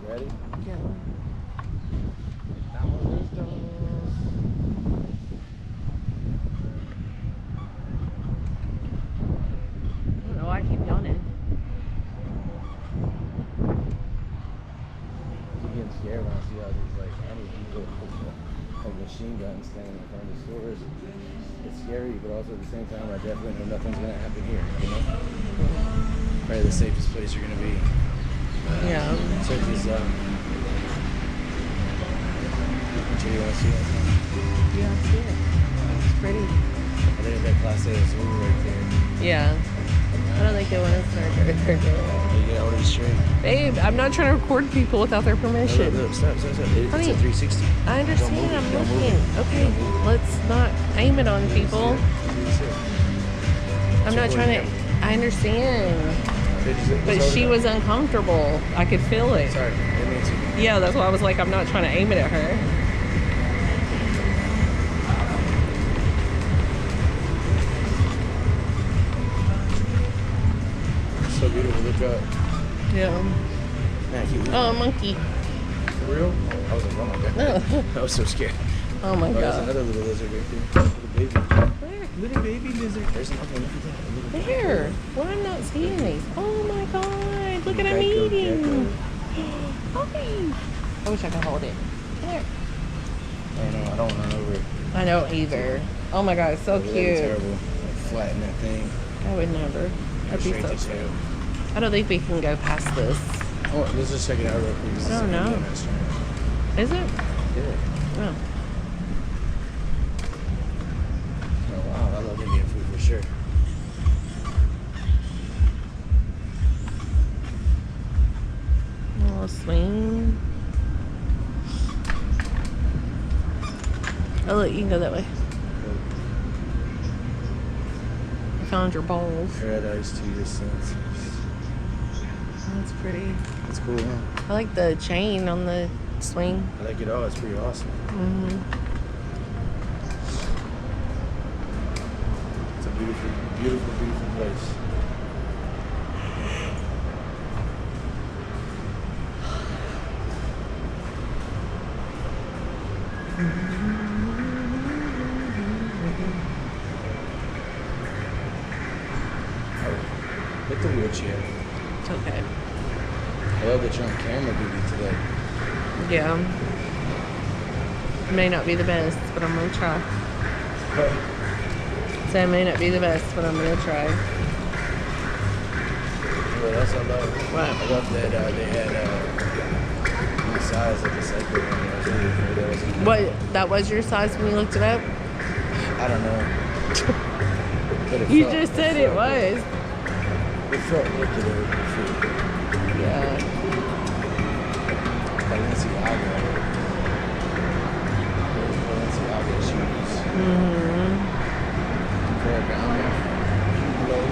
Ready? Yeah. I don't know why I keep yawning. I'm getting scared when I see all these like army people with like machine guns standing in front of the stores. It's scary, but also at the same time, I definitely know nothing's gonna happen here. You know, probably the safest place you're gonna be. Yeah. Check this out. Do you want to see it? Yeah, I see it. It's pretty. I think it's that Class A SUV right there. Yeah. I don't think they want us to start their You gotta hold it straight. Babe, I'm not trying to record people without their permission. No, stop. It's Honey, a 360. I understand. I'm looking. Okay, let's not aim it on people. I'm not trying to. I understand. But she was uncomfortable. I could feel it. Sorry, didn't mean to. Yeah, that's why I was like, I'm not trying to aim it at her. So beautiful. Look up. Yeah. Man, Oh, a monkey. For real? I was like, oh my god. No. I was so scared. Oh my There's god. another little lizard right there. Little baby. Where? Little baby lizard. There's another one. Look at that. Little baby. Where? Why I'm not seeing these? Oh my god. Look at him Gecko, eating. gecko. Hi. I wish I could hold it. Come here. I don't know. I don't want to run over it. I don't either. Oh my god, it's so That'd be cute. terrible. Like, flatten that thing. I would never. That'd be Straight so to cute. tail. I don't think we can go past this. Oh, let's just check it out real quick. This I don't is a know. Indian restaurant. Is it? Yeah. Oh. Oh, wow. I love Indian food for sure. A little swing. Oh look, you can go that way. I found your balls. Paradise to your senses. That's pretty. That's cool, huh? I like the chain on the swing. I like it all. It's pretty awesome. Mm-hmm. It's a beautiful, beautiful, beautiful place. Hit the wheelchair. It's okay. I love that you're on camera duty today. Yeah. It may not be the best, but I'm gonna try. So it may not be the best, but I'm gonna try. What else I love? What? I love that they had the size of the cycle. I was really afraid that wasn't. What? That was your size when you looked it up? I don't know. But it You felt- just said it was. It felt wicked. Yeah. Balenciaga. Those Balenciaga shoes. Mm-hmm. Ferragamo. Hublot.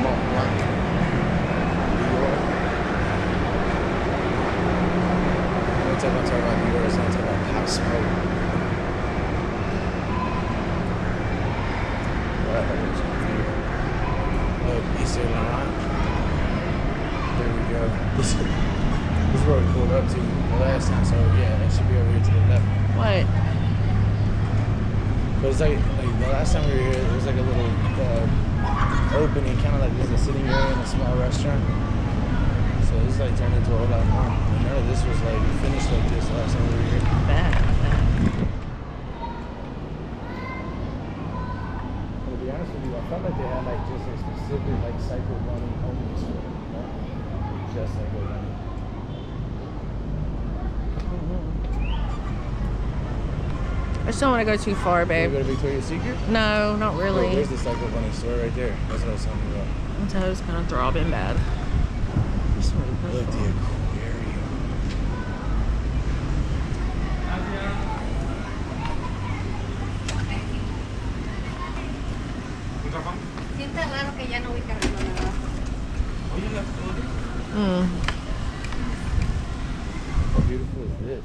Mont Blanc. Dior. Every time I talk about Dior, it's not talking about Pop Smoke. Look, East Laurent. There we go. This is where we pulled up to the last time, so yeah, that should be over here to the left. What? But it's like the last time we were here, there was like a little opening, kind of like there's a sitting area in a small restaurant. So this like turned into a whole lot more. And none of this was like finished like this last time we were here. Bad. To be honest with you, I felt like they had like just a specific like cycle running only store, you know? Just cycle running. I just don't want to go too far, You babe. go to Victoria's Secret? No, not Oh, really. there's the cycle running store right there. That's what I was telling you about. My toes kind of throbbing bad. Just want to Look, the aquarium. Sienta raro que ya no voy cargando nada. How beautiful is this?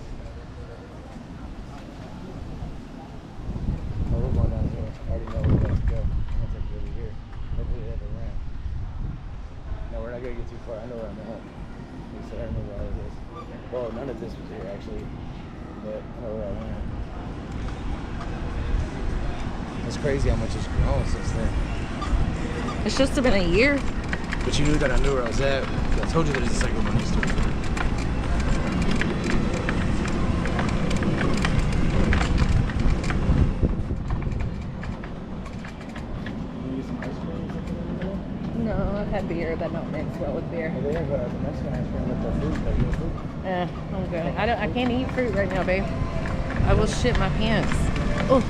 Oh, we're going down here. I already know where we're going to go. I'm going to take you over here. Hopefully they have a ramp. No, we're not going to get too far. I know where I'm at. He said, I remember all of this. Well, none of this was here, actually. But I know where I went. It's crazy how much has grown since then. It's just been a year. But you knew that I knew where I was at. I told you that it's a second money store. You need some ice cream or something in the middle? No, I've had beer that don't mix well with beer. Well, they have the Mexican ice cream with the fruit. Like, the fruit. I'm good. I can't eat fruit right now, babe. I will shit my pants. Oh,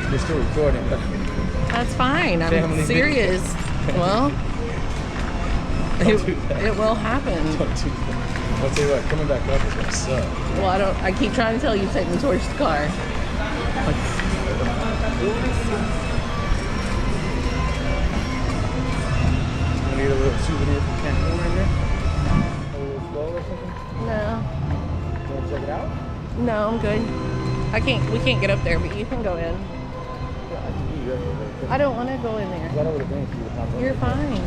You're still recording, but that's fine. I'm Family serious. Well, don't do that. it will happen. Don't do that. I'll tell you what, coming back up is gonna suck. Well, I keep trying to tell you to take me towards the car. You need a little souvenir from Cancun right here? A little skull or something? No, You wanna check it out? no, I'm good. We can't get up there, but you can go in. Yeah, I can do that. I don't want to go in there. Got over the thing for you to pop up. You're fine.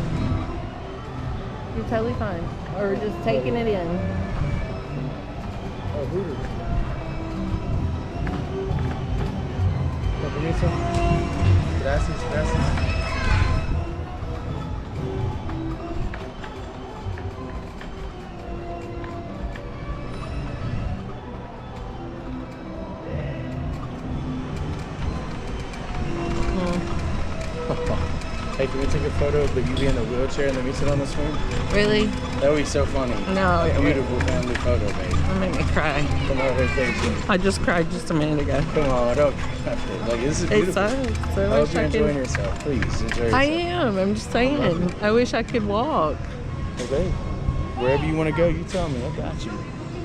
You're totally fine. Or just taking it in. Oh, Hooters. Permiso. Gracias, gracias. Hey, can we take a photo of you in the wheelchair and then we sit on the swing? Really? That would be so funny. No, A it beautiful family photo, babe. It'll make me cry. Come over and take it. I just cried just a minute ago. Come on, don't cry. Like, this is It beautiful. sucks. I I hope wish you're I enjoying could. yourself. Please, enjoy yourself. I am. I'm just saying. I wish I could walk. Okay. Wherever you want to go, you tell me. I got you.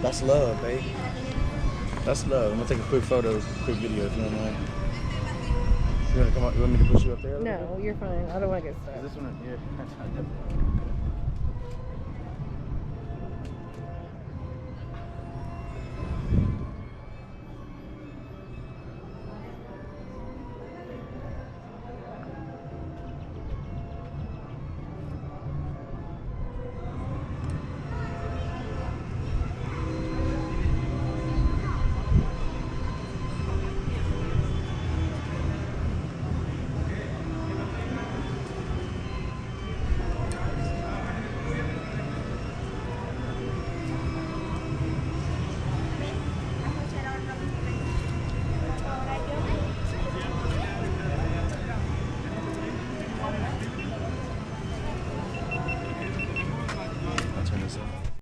That's love, babe. That's love. I'm going to take a quick photo, quick video if you don't mind. You want to come up? You want me to push you up there? A little No, you're fine. I don't want to get bit? stuck. Is this one? Yeah.